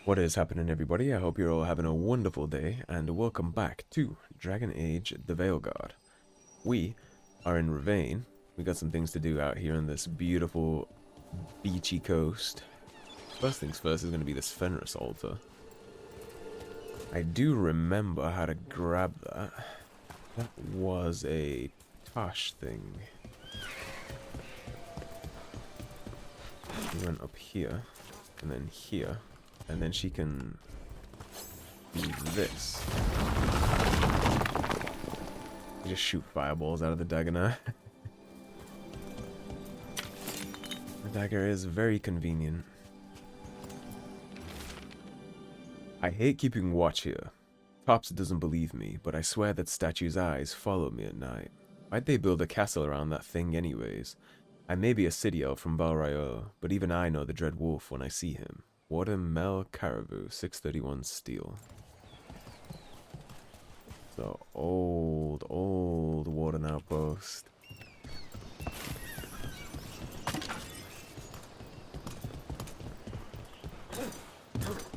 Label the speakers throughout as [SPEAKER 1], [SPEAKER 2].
[SPEAKER 1] What is happening, everybody? I hope you're all having a wonderful day, and welcome back to Dragon Age the Veilguard. We are in Ravine. We got some things to do out here on this beautiful beachy coast. First things first is going to be this Fen'Harel Altar. I do remember how to grab that. That was a Tosh thing. We went up here, and then here. And then she can do this. You just shoot fireballs out of the dagger now. The dagger is very convenient. I hate keeping watch here. Tops doesn't believe me, but I swear that statue's eyes follow me at night. Why'd they build a castle around that thing anyways? I may be a city elf from Balrayo, but even I know the Dread Wolf when I see him. Warden Mel Caribou, 631 steel. So old Warden outpost.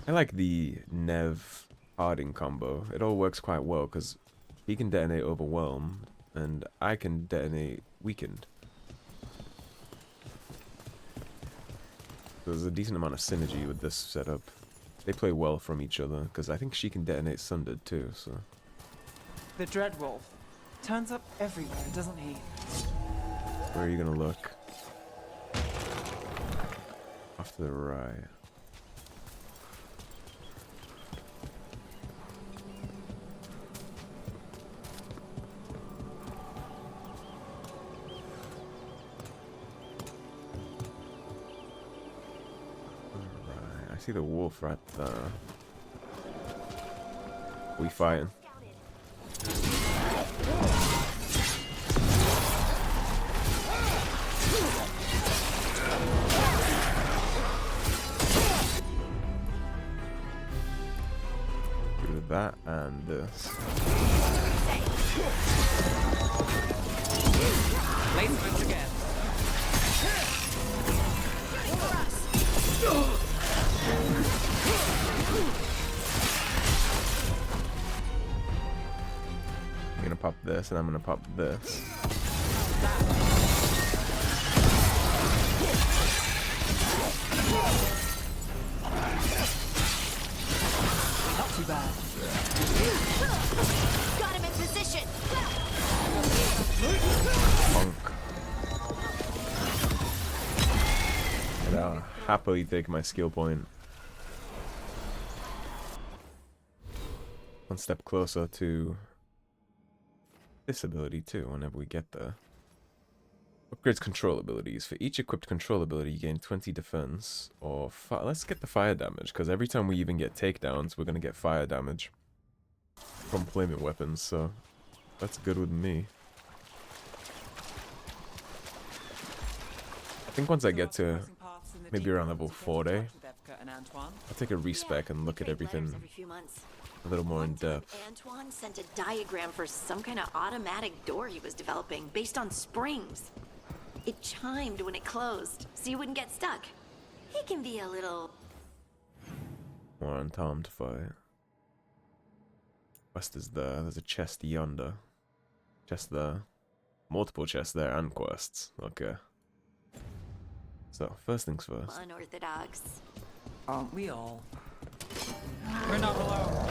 [SPEAKER 1] I like the Nev Harding combo. It all works quite well because he can detonate Overwhelmed and I can detonate Weakened. There's a decent amount of synergy with this setup. They play well from each other, because I think she can detonate Sundered too, so...
[SPEAKER 2] The Dread Wolf turns up everywhere, doesn't he?
[SPEAKER 1] Where are you gonna look? Off to the right. I see the wolf right there. We fighting. Do that and this.
[SPEAKER 2] Labyrinths again.
[SPEAKER 1] I'm gonna pop this and I'm gonna pop this.
[SPEAKER 2] Not too bad.
[SPEAKER 3] Got him in position.
[SPEAKER 1] Punk. And I'll happily take my skill point. One step closer to this ability too, whenever we get there. Upgrades control abilities. For each equipped control ability, you gain 20 defense or let's get the fire damage, because every time we even get takedowns, we're going to get fire damage from flaming weapons, so that's good with me. I think once I get to maybe around level 40, I'll take a respec and look at everything a little more in depth.
[SPEAKER 3] Antoine sent a diagram for some kind of automatic door he was developing based on springs. It chimed when it closed, so you wouldn't get stuck. He can be a little...
[SPEAKER 1] More Antaam to fight. Quest is there. There's a chest yonder. Chest there. Multiple chests there and quests. Okay. So, first things first.
[SPEAKER 3] Unorthodox.
[SPEAKER 2] Aren't we all? We're not alone.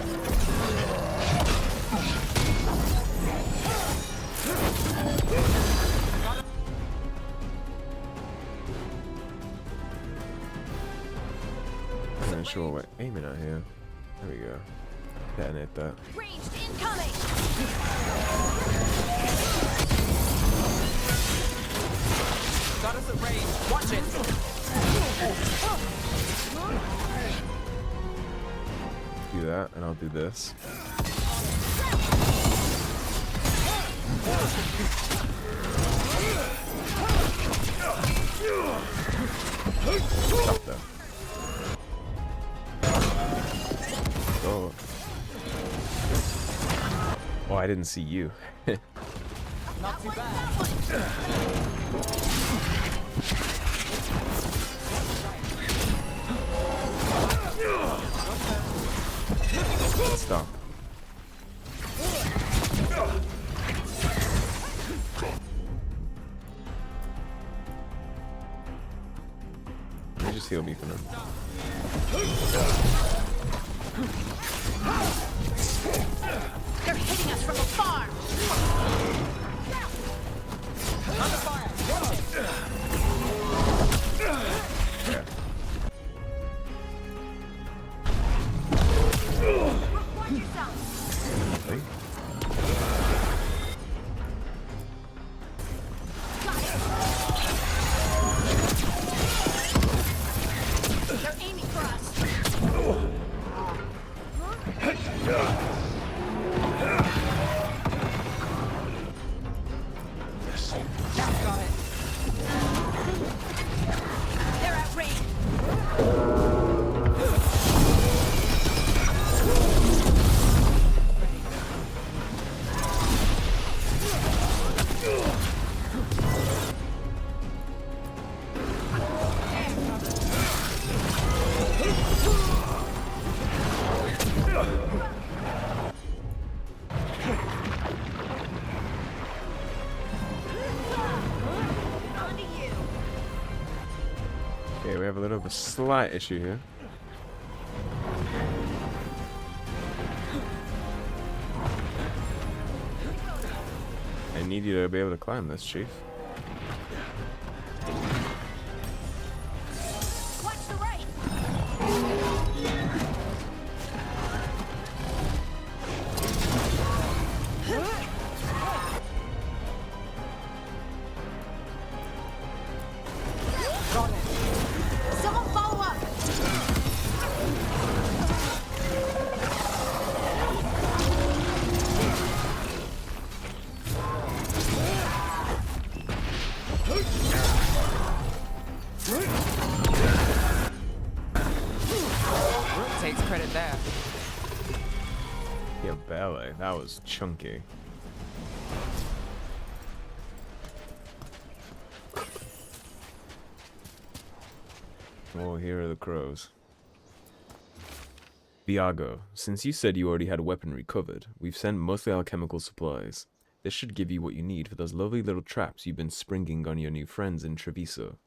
[SPEAKER 1] I'm not sure what we're aiming at here. There we go. Detonate that.
[SPEAKER 3] Ranged incoming!
[SPEAKER 2] Got us at range. Watch it.
[SPEAKER 1] Do that, and I'll do this. Stop them. Oh. Oh, I didn't see you.
[SPEAKER 2] Not too bad.
[SPEAKER 1] stop. You just heal me for now.
[SPEAKER 3] They're hitting us from afar.
[SPEAKER 2] Under fire!
[SPEAKER 1] Yeah.
[SPEAKER 3] Watch yourself.
[SPEAKER 1] Okay.
[SPEAKER 3] They're aiming for us.
[SPEAKER 2] Got it.
[SPEAKER 3] They're at range. On to you.
[SPEAKER 1] Okay, we have a little bit of a slight issue here. I need you to be able to climb this, Chief.
[SPEAKER 3] Watch the right.
[SPEAKER 2] Got it.
[SPEAKER 3] Someone follow up.
[SPEAKER 2] Rook takes credit there.
[SPEAKER 1] Yeah, ballet. That was chunky. Oh, here are the crows. Viago, since you said you already had weaponry covered, we've sent mostly alchemical supplies. This should give you what you need for those lovely little traps you've been springing on your new friends in Treviso.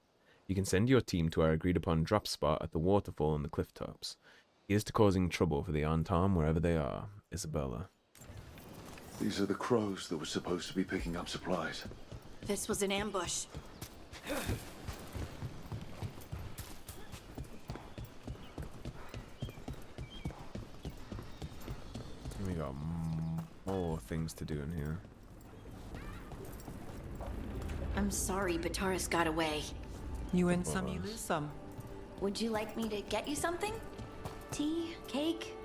[SPEAKER 1] You can send your team to our agreed-upon drop spot at the waterfall on the cliff tops. Here's to causing trouble for the Antaam wherever they are. Isabella.
[SPEAKER 4] These are the crows that were supposed to be picking up supplies.
[SPEAKER 3] This was an ambush.
[SPEAKER 1] We got more things to do in here.
[SPEAKER 3] I'm sorry Bataris got away.
[SPEAKER 2] You win some, you lose some.
[SPEAKER 3] Would you like me to get you something? Tea? Cake?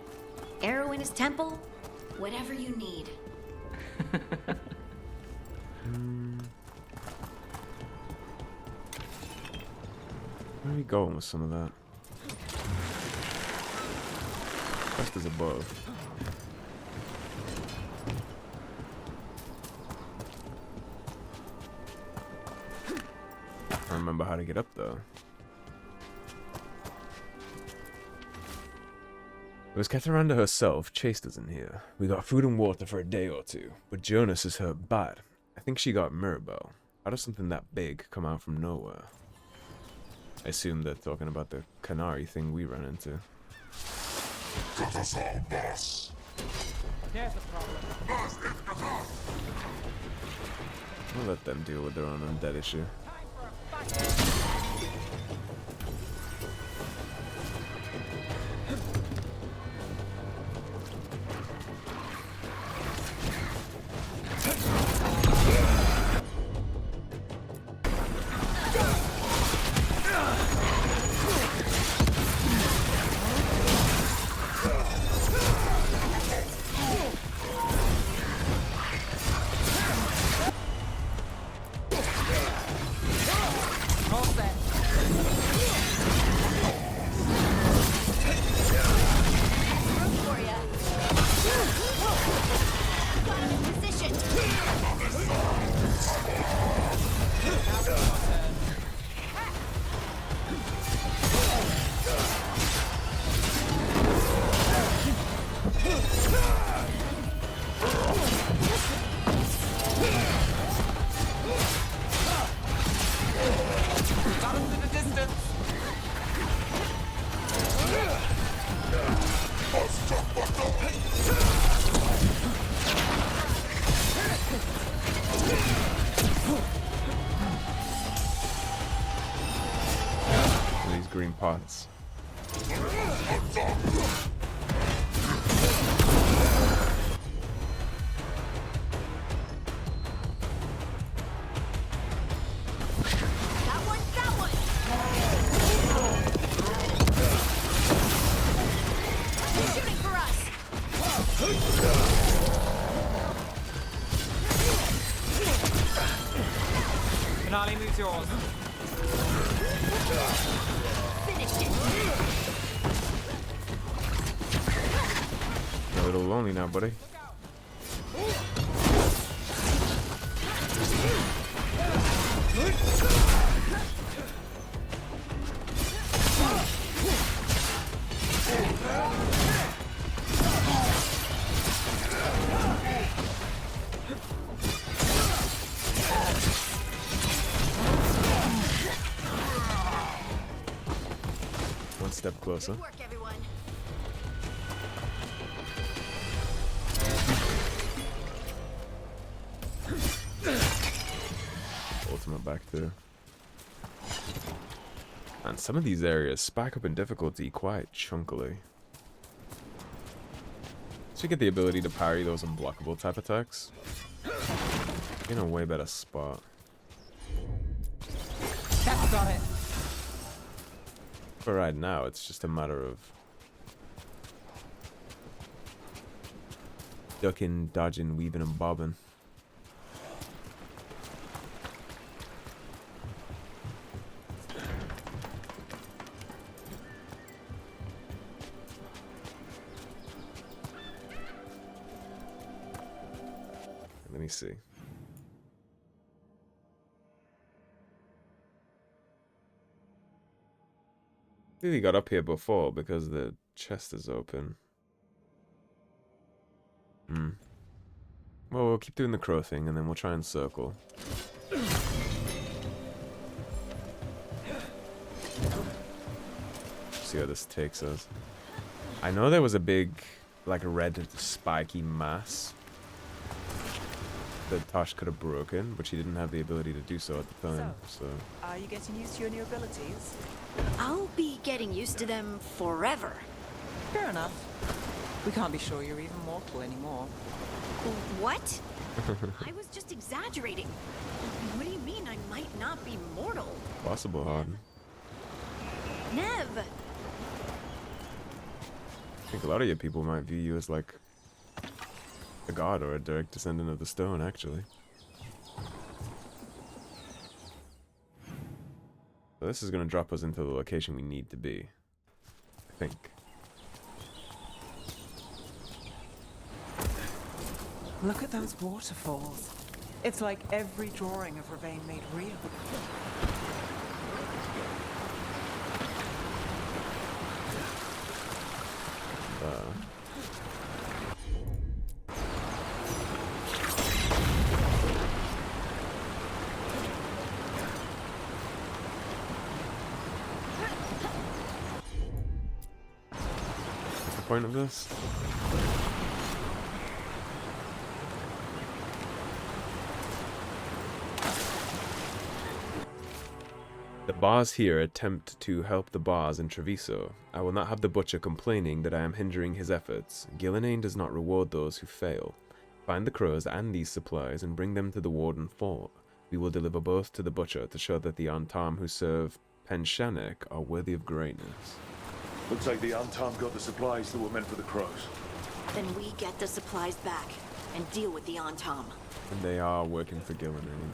[SPEAKER 3] Arrow in his temple? Whatever you need.
[SPEAKER 1] Where are we going with some of that? Quest is above. I remember how to get up though. It was Catharanda herself chased us in here. We got food and water for a day or two, but Jonas is hurt bad. I think she got Mirabelle. How does something that big come out from nowhere? I assume they're talking about the Canary thing we ran into.
[SPEAKER 5] Cut us out, boss.
[SPEAKER 2] There's the problem.
[SPEAKER 1] We'll let them deal with their own undead issue.
[SPEAKER 2] All set.
[SPEAKER 1] pots.
[SPEAKER 2] Finale moves yours.
[SPEAKER 3] Finished it.
[SPEAKER 1] You're a little lonely now, buddy. One step closer.
[SPEAKER 3] Good work, everyone.
[SPEAKER 1] Ultimate back there. And some of these areas spike up in difficulty quite chunkily. So you get the ability to parry those unblockable type attacks. In a way better spot.
[SPEAKER 2] That's got it.
[SPEAKER 1] But right now, it's just a matter of ducking, dodging, weaving, and bobbing. Let me see. Clearly got up here before because the chest is open. Well, we'll keep doing the crow thing and then we'll try and circle. See where this takes us. I know there was a big, like, red spiky mass that Tosh could have broken, but she didn't have the ability to do so at the time, so...
[SPEAKER 2] Are you getting used to your new abilities?
[SPEAKER 3] I'll be getting used to them forever.
[SPEAKER 2] Fair enough. We can't be sure you're even mortal anymore.
[SPEAKER 3] What? I was just exaggerating. What do you mean I might not be mortal?
[SPEAKER 1] Possible, Harden.
[SPEAKER 3] Nev!
[SPEAKER 1] I think a lot of you people might view you as, like, a god or a direct descendant of the stone, actually. So this is going to drop us into the location we need to be, I think.
[SPEAKER 2] Look at those waterfalls. It's like every drawing of Ravane made real.
[SPEAKER 1] What's the point of this? The bars here attempt to help the bars in Treviso. I will not have the butcher complaining that I am hindering his efforts. Gillenane does not reward those who fail. Find the crows and these supplies and bring them to the Warden Vault. We will deliver both to the butcher to show that the Antaam who serve Penshanek are worthy of greatness.
[SPEAKER 4] Looks like the Antaam got the supplies that were meant for the crows.
[SPEAKER 3] Then we get the supplies back and deal with the Antaam.
[SPEAKER 1] And they are working for Gillenane.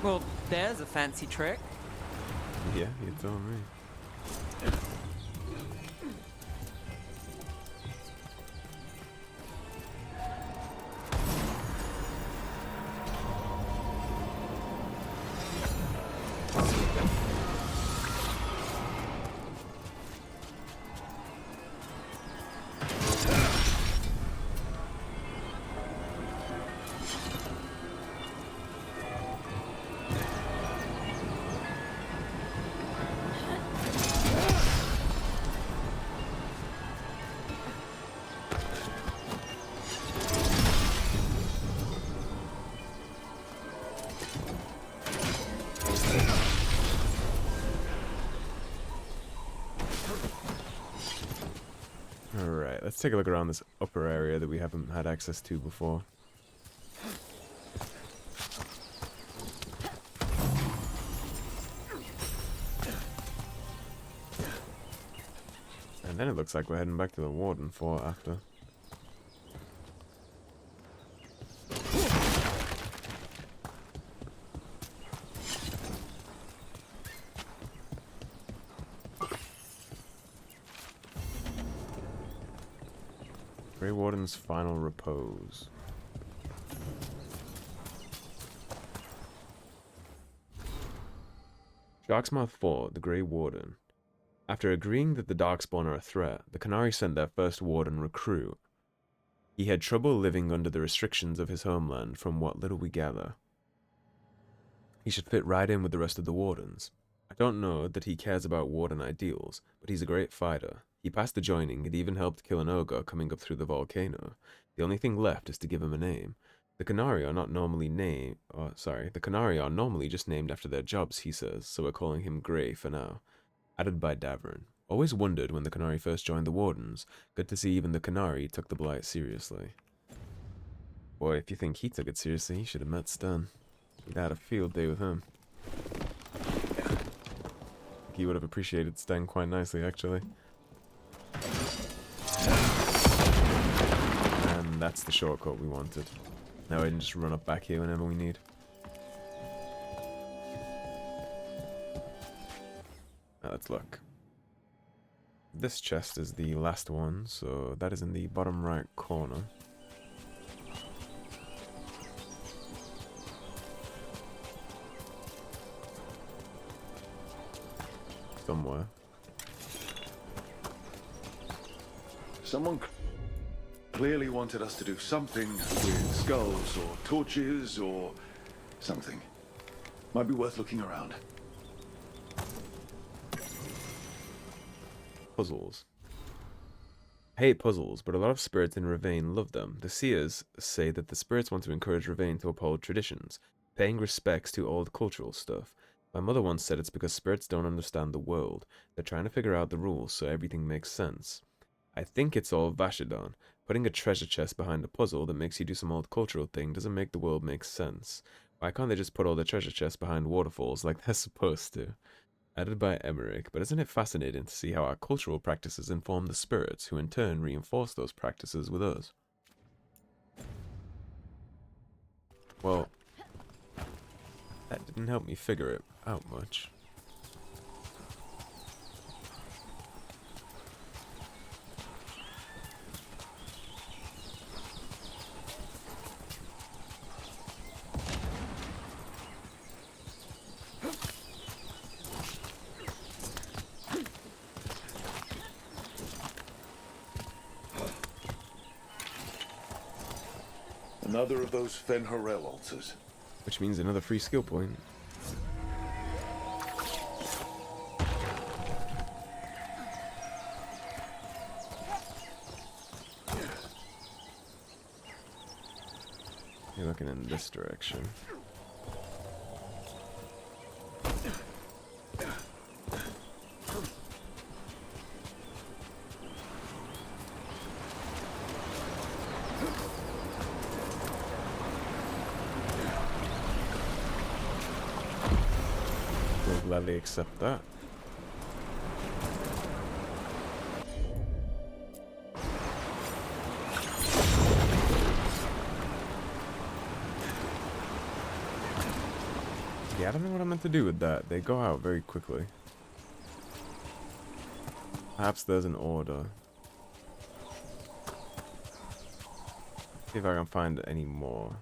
[SPEAKER 2] Well, there's a fancy trick.
[SPEAKER 1] Yeah, you told me. let's take a look around this upper area that we haven't had access to before. And then it looks like we're heading back to the Warden Vault after. Grey Warden's final repose. Sharksmouth fought the Grey Warden. After agreeing that the Darkspawn are a threat, the Qunari sent their first Warden recruit. He had trouble living under the restrictions of his homeland, from what little we gather. He should fit right in with the rest of the Wardens. I don't know that he cares about Warden ideals, but he's a great fighter. He passed the joining and even helped kill an ogre coming up through the volcano. The only thing left is to give him a name. The Qunari are not normally the Qunari are normally just named after their jobs, he says, so we're calling him Grey for now. Added by Davern. Always wondered when the Qunari first joined the Wardens. Good to see even the Qunari took the blight seriously. Boy, if you think he took it seriously, you should have met Stun. He'd had a field day with him. He would have appreciated Stun quite nicely, actually. And that's the shortcut we wanted. Now we can just run up back here whenever we need. Now let's look. This chest is the last one, so that is in the bottom right corner. Somewhere.
[SPEAKER 4] Someone clearly wanted us to do something with skulls or torches or something. Might be worth looking around.
[SPEAKER 1] Puzzles. I hate puzzles, but a lot of spirits in Ravane love them. The seers say that the spirits want to encourage Ravane to uphold traditions, paying respects to old cultural stuff. My mother once said it's because spirits don't understand the world. They're trying to figure out the rules so everything makes sense. I think it's all Vashidon. Putting a treasure chest behind a puzzle that makes you do some old cultural thing doesn't make the world make sense. Why can't they just put all the treasure chests behind waterfalls like they're supposed to? Added by Emmerich, but isn't it fascinating to see how our cultural practices inform the spirits, who in turn reinforce those practices with us? Well, that didn't help me figure it out much.
[SPEAKER 4] Another of those Fen'Harel Altars.
[SPEAKER 1] Which means another free skill point. You're looking in this direction. We'll gladly accept that. Yeah, I don't know what I meant to do with that. They go out very quickly. Perhaps there's an order. See if I can find any more.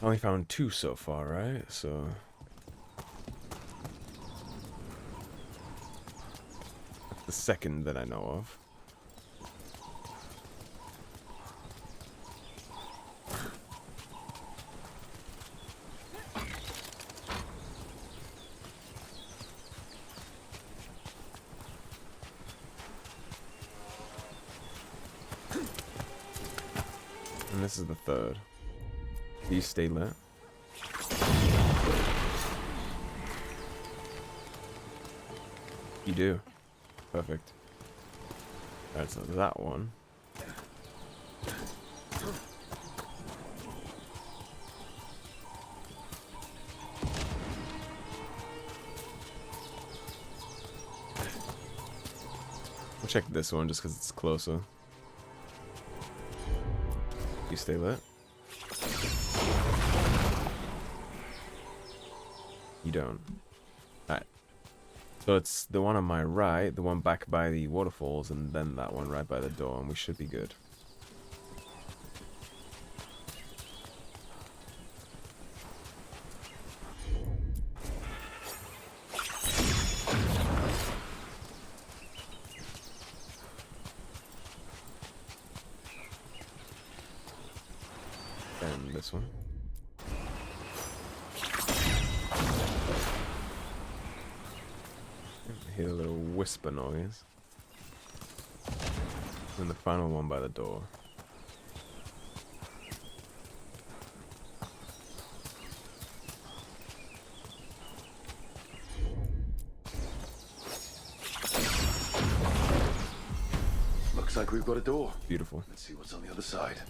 [SPEAKER 1] I only found 2 so far, right? So that's the second that I know of. And this is the third. These stay lit. You do. Perfect. Alright, so that one. We'll check this one just because it's closer. You stay lit? You don't. Alright. So it's the one on my right, the one back by the waterfalls, and then that one right by the door, and we should be good. And this one. I hear a little whisper noise. And the final one by the door.
[SPEAKER 4] Looks like we've got a door.
[SPEAKER 1] Beautiful.
[SPEAKER 4] Let's see what's on the other side.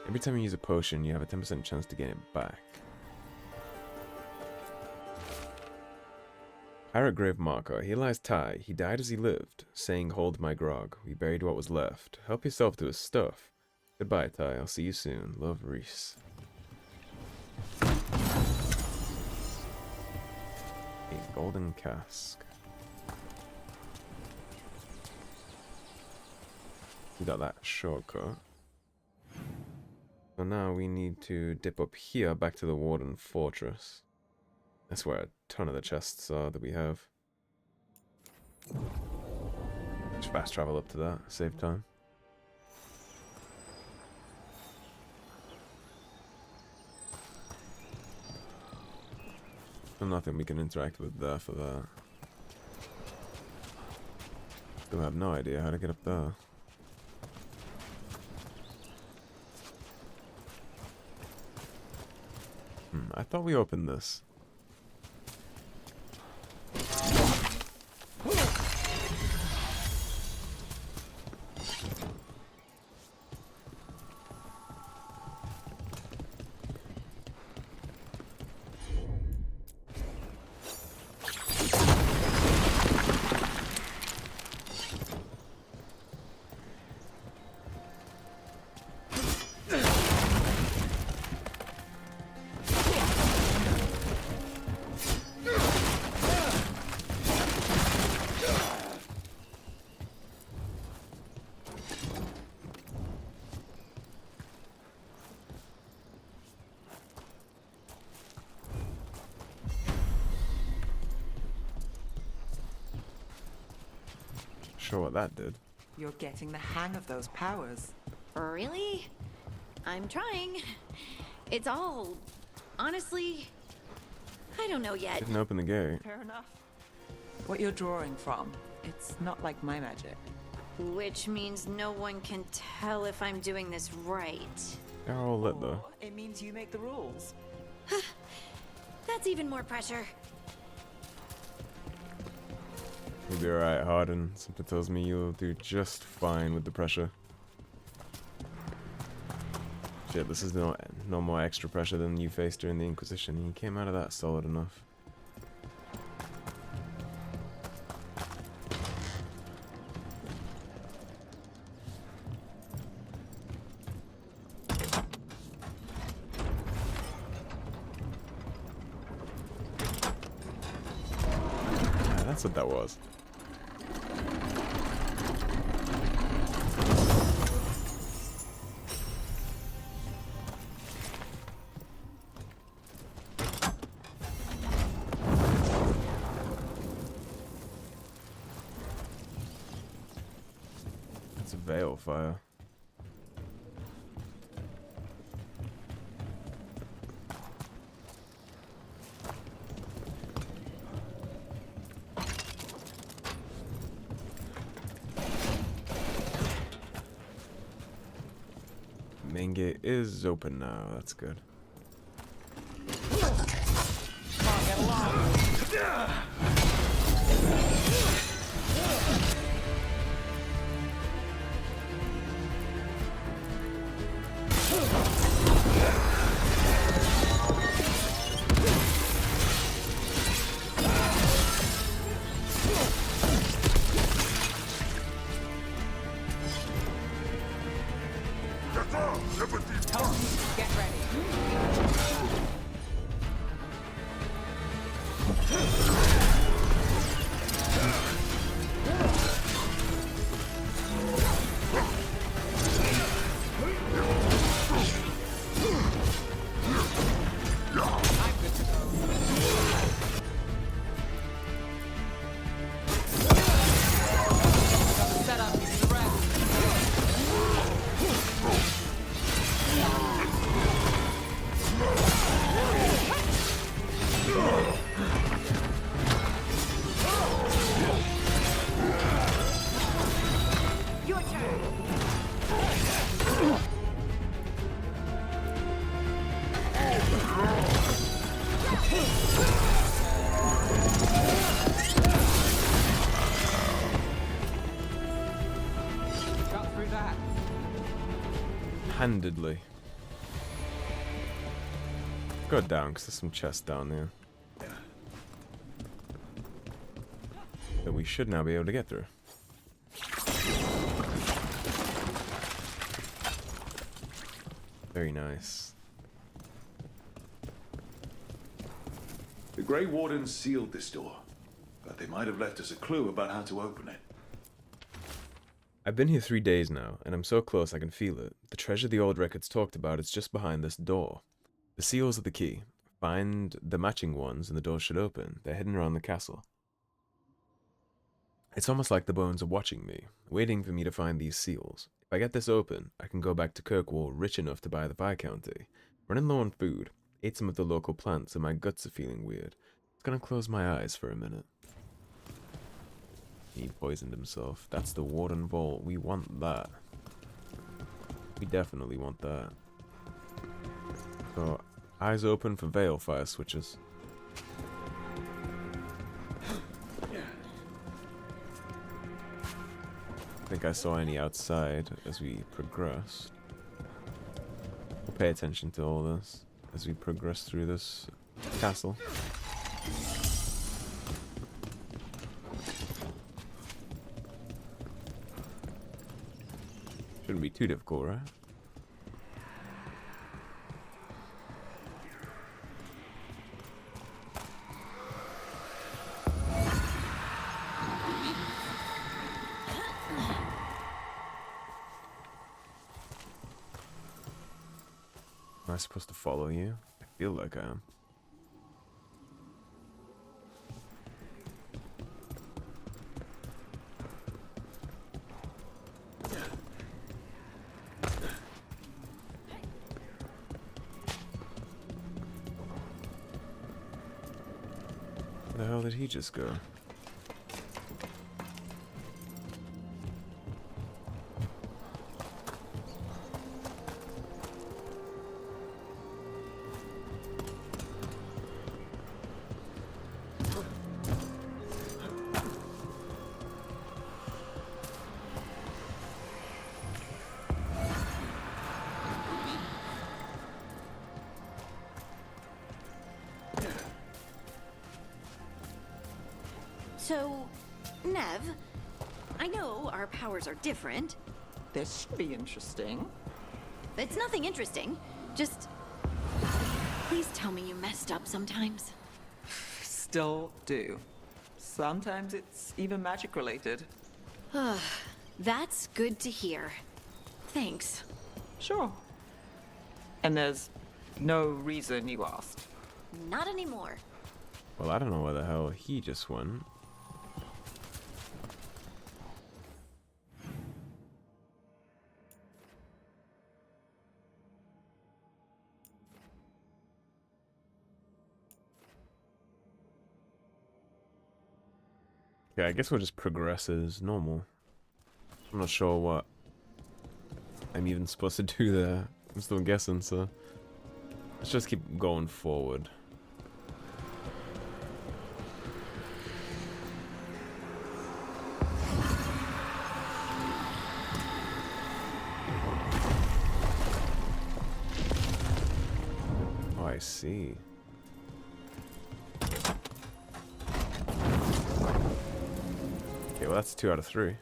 [SPEAKER 1] Every time you use a potion, you have a 10% chance to gain it back. Pirate Grave Marker. Here lies Ty. He died as he lived, saying, "Hold my grog." We buried what was left. Help yourself to his stuff. Goodbye, Ty. I'll see you soon. Love, Reese. A golden cask. We got that shortcut. So now we need to dip up here back to the Warden Fortress. That's where a ton of the chests are that we have. Just fast travel up to that, save time. And nothing we can interact with there for that. Still have no idea how to get up there. I thought we opened this. Sure what that did.
[SPEAKER 2] You're getting the hang of those powers.
[SPEAKER 3] Really? I'm trying. It's all... honestly... I don't know yet.
[SPEAKER 1] Didn't open the gate.
[SPEAKER 2] Fair enough. What you're drawing from, it's not like my magic.
[SPEAKER 3] Which means no one can tell if I'm doing this right.
[SPEAKER 1] They're all lit though.
[SPEAKER 2] Or it means you make the rules.
[SPEAKER 3] That's even more pressure.
[SPEAKER 1] You'll be alright, Harden. Something tells me you'll do just fine with the pressure. Shit, this is no more extra pressure than you faced during the Inquisition. You came out of that solid enough. Yeah, that's what that was. It's a veil fire. Main gate is open now, that's good. Handedly. Go down, because there's some chests down there. That we should now be able to get through. Very nice.
[SPEAKER 4] The Grey Wardens sealed this door, but they might have left us a clue about how to open it.
[SPEAKER 1] I've been here 3 days now, and I'm so close I can feel it. The treasure the old records talked about is just behind this door. The seals are the key. Find the matching ones and the door should open. They're hidden around the castle. It's almost like the bones are watching me, waiting for me to find these seals. If I get this open, I can go back to Kirkwall rich enough to buy the Viscounty. Running low on food, ate some of the local plants, and my guts are feeling weird. It's gonna close my eyes for a minute. He poisoned himself. That's the Warden Vault. We want that. We definitely want that. So, eyes open for veil fire switches. I think I saw any outside as we progressed. We'll pay attention to all this as we progress through this castle. Shouldn't be too difficult, right? Am I supposed to follow you? I feel like I am. Where the hell did he just go?
[SPEAKER 3] So, Nev, I know our powers are different.
[SPEAKER 2] This should be interesting.
[SPEAKER 3] It's nothing interesting. Just, please tell me you messed up sometimes.
[SPEAKER 2] Still do. Sometimes it's even magic related.
[SPEAKER 3] That's good to hear. Thanks.
[SPEAKER 2] Sure. And there's no reason you asked.
[SPEAKER 3] Not anymore.
[SPEAKER 1] Well, I don't know where the hell he just went. Yeah, I guess we'll just progress as normal. I'm not sure what I'm even supposed to do there. I'm still guessing, so let's just keep going forward. Oh, I see. Okay, well that's 2 out of 3.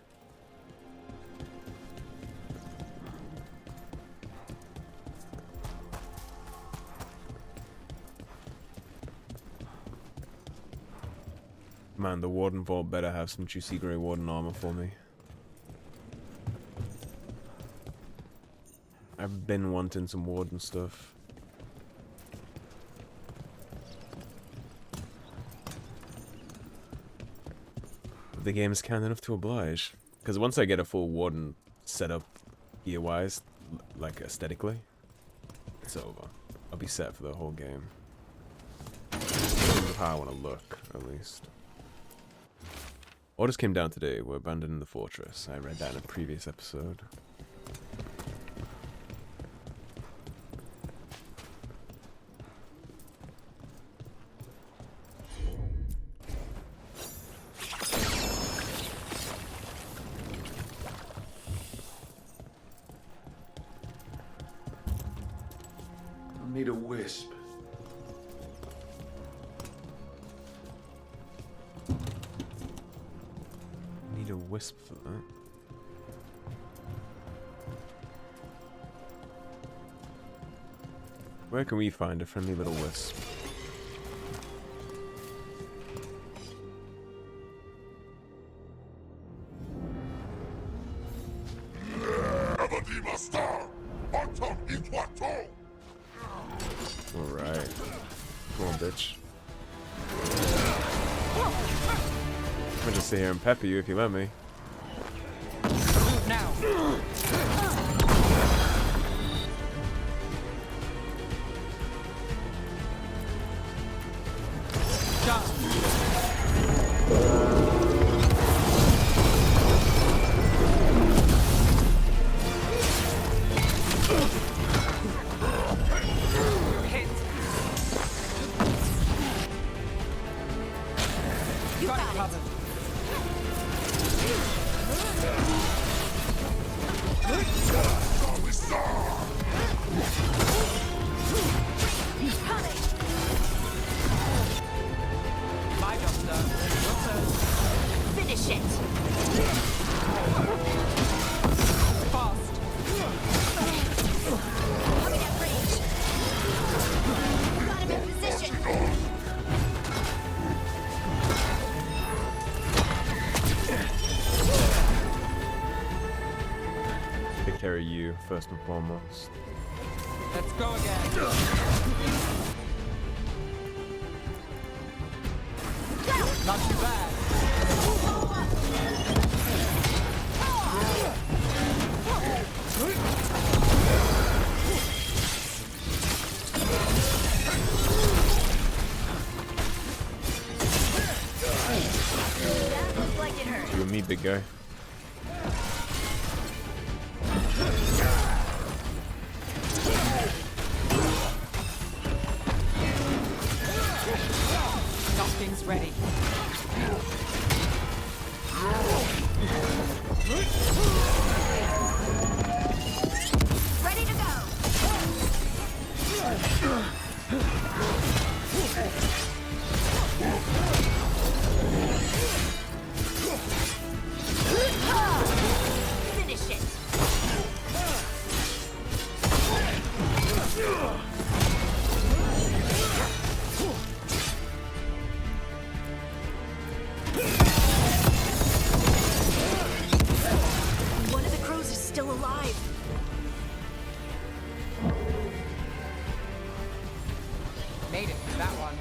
[SPEAKER 1] Man, the Warden Vault better have some juicy grey Warden armor for me. I've been wanting some Warden stuff. The game is kind enough to oblige. Because once I get a full Warden setup gear-wise, like aesthetically, it's over. I'll be set for the whole game. How I want to look, at least. Orders came down today. We're abandoning the fortress. I read that in a previous episode.
[SPEAKER 4] Need a wisp.
[SPEAKER 1] Need a wisp for that. Where can we find a friendly little wisp? Alright. Come on, bitch. I'll just sit here and pepper you if you let me.
[SPEAKER 2] Now.
[SPEAKER 3] Finish it.
[SPEAKER 2] Fast.
[SPEAKER 3] Coming at range. Got him in position.
[SPEAKER 1] Take care of you first and foremost.
[SPEAKER 2] Let's go again. Not too bad.
[SPEAKER 3] That looks like it hurt.
[SPEAKER 1] You and me, big guy.
[SPEAKER 2] Nothing's ready.
[SPEAKER 3] Ready to go. Finish it. One of the crows is still alive.
[SPEAKER 2] Made it through that one.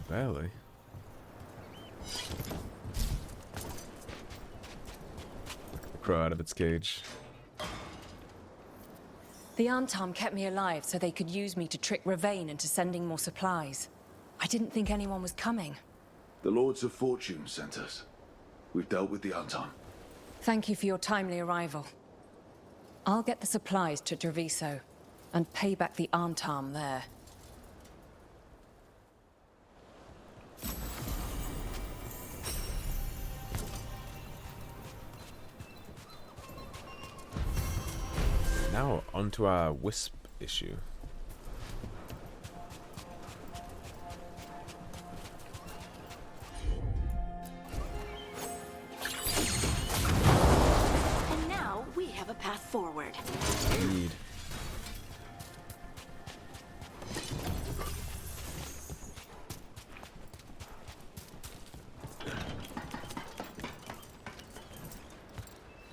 [SPEAKER 1] Barely. The crow out of its cage.
[SPEAKER 6] The Antaam kept me alive so they could use me to trick Ravane into sending more supplies. I didn't think anyone was coming.
[SPEAKER 4] The Lords of Fortune sent us. We've dealt with the Antaam.
[SPEAKER 6] Thank you for your timely arrival. I'll get the supplies to Treviso and pay back the Antaam there.
[SPEAKER 1] Now onto our wisp issue.
[SPEAKER 3] And now we have a path forward.
[SPEAKER 1] Indeed.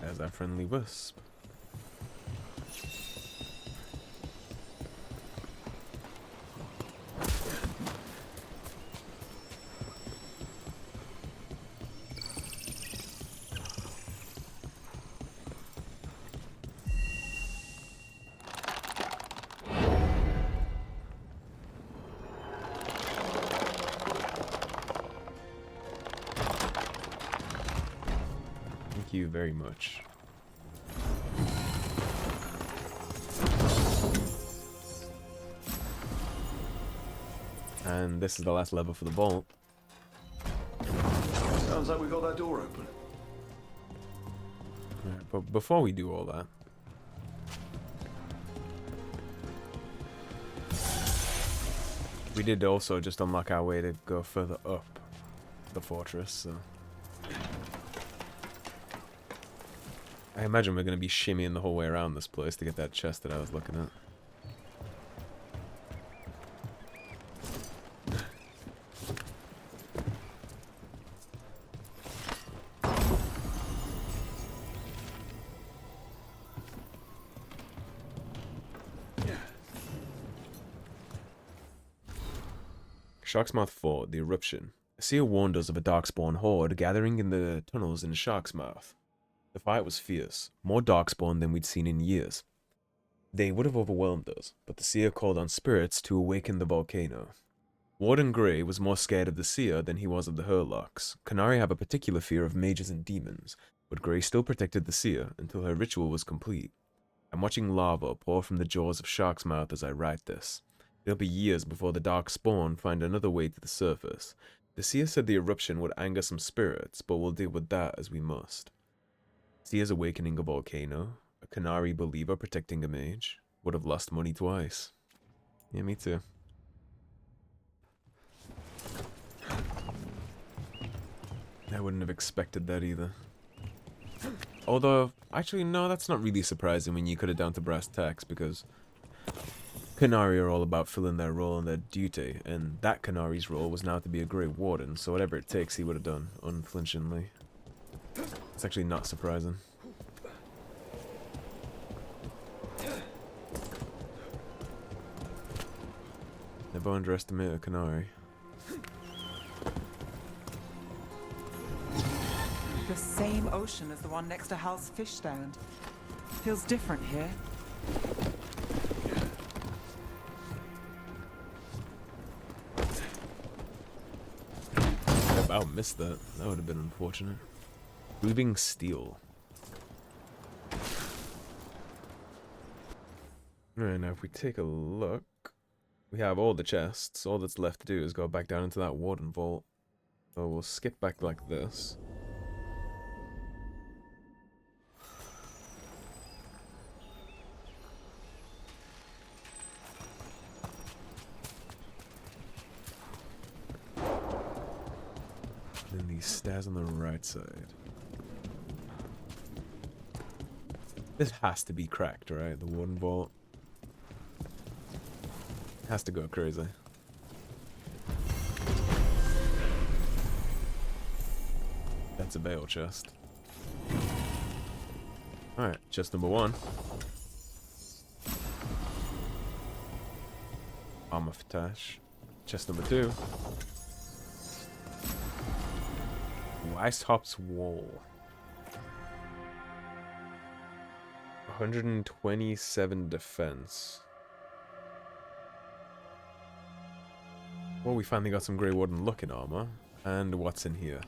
[SPEAKER 1] There's our friendly wisp. Thank you very much. And this is the last level for the vault.
[SPEAKER 4] Sounds like we got that door open.
[SPEAKER 1] Right, but before we do all that, We did also just unlock our way to go further up the fortress, so... I imagine we're going to be shimmying the whole way around this place to get that chest that I was looking at. Sharksmouth Fort, the eruption. Seer warned us of a darkspawn horde gathering in the tunnels in Sharksmouth. The fight was fierce, more darkspawn than we'd seen in years. They would have overwhelmed us, but the Seer called on spirits to awaken the volcano. Warden Grey was more scared of the Seer than he was of the Hurlocks. Qunari have a particular fear of mages and demons, but Grey still protected the Seer until her ritual was complete. I'm watching lava pour from the jaws of Sharksmouth as I write this. It'll be years before the dark spawn find another way to the surface. The Seer said the eruption would anger some spirits, but we'll deal with that as we must. Seer's awakening a volcano, a Qunari believer protecting a mage, would have lost money twice. Yeah, me too. I wouldn't have expected that either. Although, actually no, that's not really surprising when you cut it down to brass tacks, because Qunari are all about filling their role and their duty, and that Qunari's role was now to be a Grey Warden, so whatever it takes he would have done, unflinchingly. It's actually not surprising. Never underestimate a Qunari.
[SPEAKER 2] The same ocean as the one next to Hal's fish stand. Feels different here.
[SPEAKER 1] I missed that. That would have been unfortunate. Moving steel. Alright, now if we take a look, we have all the chests. All that's left to do is go back down into that Warden Vault. So we'll skip back like this. And these stairs on the right side. This has to be cracked, right? The Warden Vault. Has to go crazy. That's a Veil chest. Alright, chest number 1. Armor Fatash. Chest number 2. Weisshop's Wall. 127 defense. Well, we finally got some Grey Warden looking armor. And what's in here?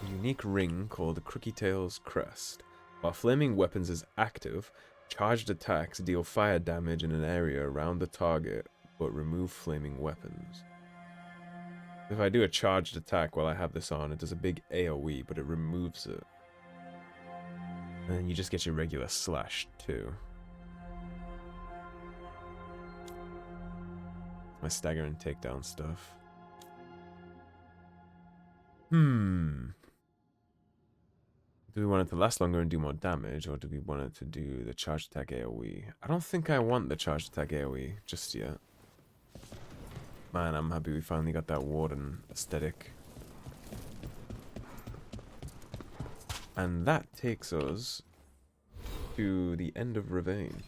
[SPEAKER 1] A unique ring called the Crooky Tail's Crest. While flaming weapons is active, charged attacks deal fire damage in an area around the target, but remove flaming weapons. If I do a charged attack while I have this on, it does a big AoE, but it removes it. And then you just get your regular slash too. My stagger and takedown stuff. Do we want it to last longer and do more damage, or do we want it to do the charge attack AoE? I don't think I want the charge attack AoE just yet. Man, I'm happy we finally got that Warden aesthetic. And that takes us to the end of Ravane.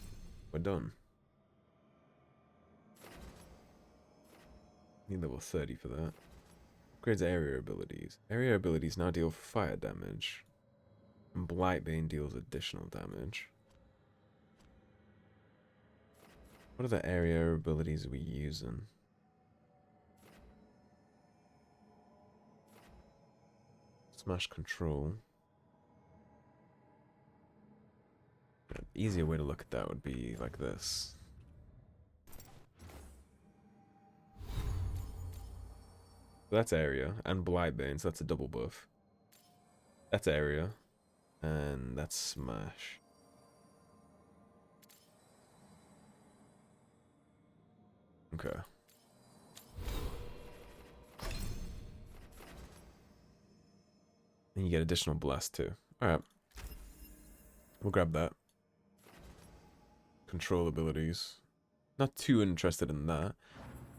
[SPEAKER 1] We're done. Need level 30 for that. Upgrades area abilities. Area abilities now deal fire damage. And Blightbane deals additional damage. What other area abilities are we using? Smash control. An easier way to look at that would be like this. So that's area and Blightbane, so that's a double buff. That's area. And that's smash. Okay. And you get additional blast too. Alright. We'll grab that. Control abilities. Not too interested in that.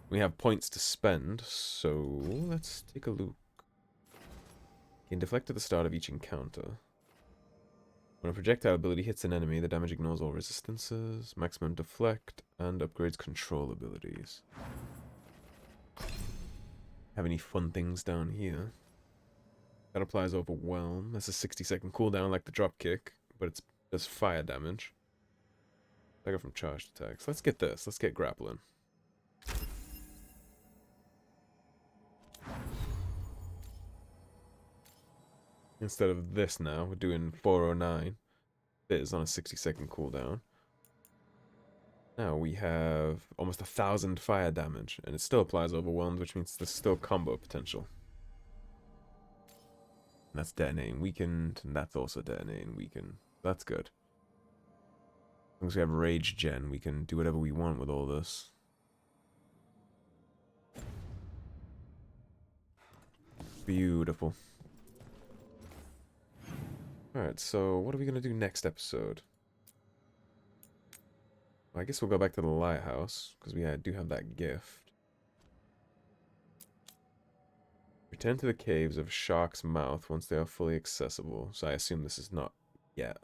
[SPEAKER 1] We have points to spend, so let's take a look. Gain deflect at the start of each encounter. When a projectile ability hits an enemy, the damage ignores all resistances, maximum deflect, and upgrades control abilities. Have any fun things down here? That applies overwhelm. That's a 60-second cooldown like the drop kick, but it does fire damage. I go from charged attacks. Let's get this. Let's get grappling. Instead of this now, we're doing 409. It is on a 60-second cooldown. Now we have almost 1,000 fire damage, and it still applies overwhelmed, which means there's still combo potential. And that's detonating weakened, and that's also detonating weakened. That's good. As long as we have rage gen, we can do whatever we want with all this. Beautiful. Alright, so what are we going to do next episode? Well, I guess we'll go back to the lighthouse, because we do have that gift. Return to the caves of Shark's Mouth once they are fully accessible. So I assume this is not yet.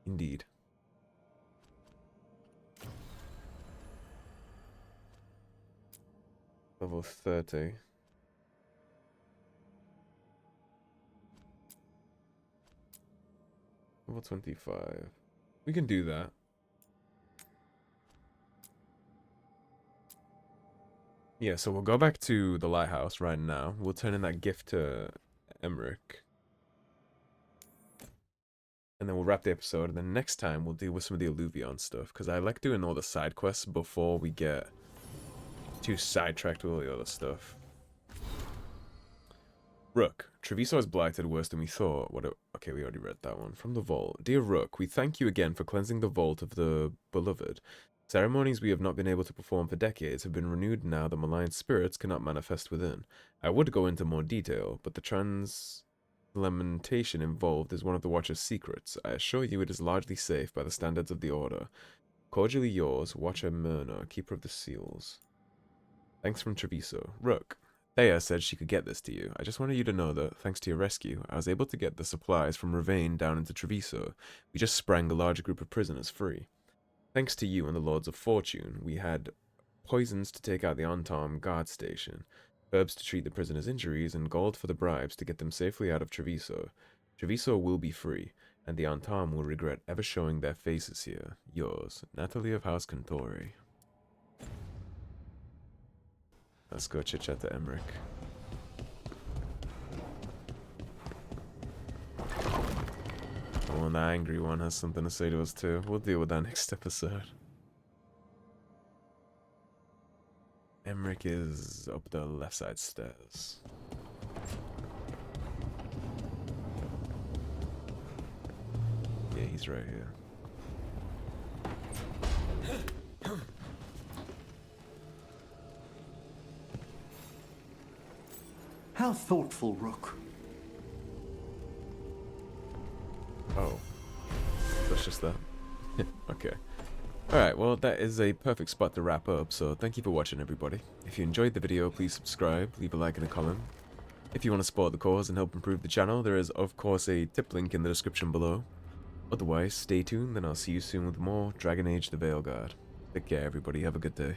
[SPEAKER 1] Indeed. Level 30. Level 25. We can do that. Yeah, so we'll go back to the lighthouse right now. We'll turn in that gift to Emmerich. And then we'll wrap the episode. And then next time we'll deal with some of the Alluvion stuff. Because I like doing all the side quests before we get too sidetracked with all the other stuff. Rook, Treviso is blighted worse than we thought. Okay, we already read that one. From the Vault. Dear Rook, we thank you again for cleansing the Vault of the Beloved. Ceremonies we have not been able to perform for decades have been renewed now the malign spirits cannot manifest within. I would go into more detail, but the translementation involved is one of the Watcher's secrets. I assure you it is largely safe by the standards of the Order. Cordially yours, Watcher Myrna, Keeper of the Seals. Thanks from Treviso. Rook, Thea said she could get this to you. I just wanted you to know that, thanks to your rescue, I was able to get the supplies from Ravane down into Treviso. We just sprang a large group of prisoners free. Thanks to you and the Lords of Fortune, we had poisons to take out the Antaam guard station, herbs to treat the prisoners' injuries, and gold for the bribes to get them safely out of Treviso. Treviso will be free, and the Antaam will regret ever showing their faces here. Yours, Natalie of House Cantori. Let's go chit-chat to Emmerich. Oh, and the angry one has something to say to us too. We'll deal with that next episode. Emmerich is up the left side stairs. Yeah, he's right here.
[SPEAKER 7] How thoughtful, Rook.
[SPEAKER 1] Oh. That's just that. Okay. Alright, well that is a perfect spot to wrap up, so thank you for watching everybody. If you enjoyed the video, please subscribe, leave a like and a comment. If you want to support the cause and help improve the channel, there is of course a tip link in the description below. Otherwise, stay tuned and I'll see you soon with more Dragon Age the Veilguard. Take care everybody, have a good day.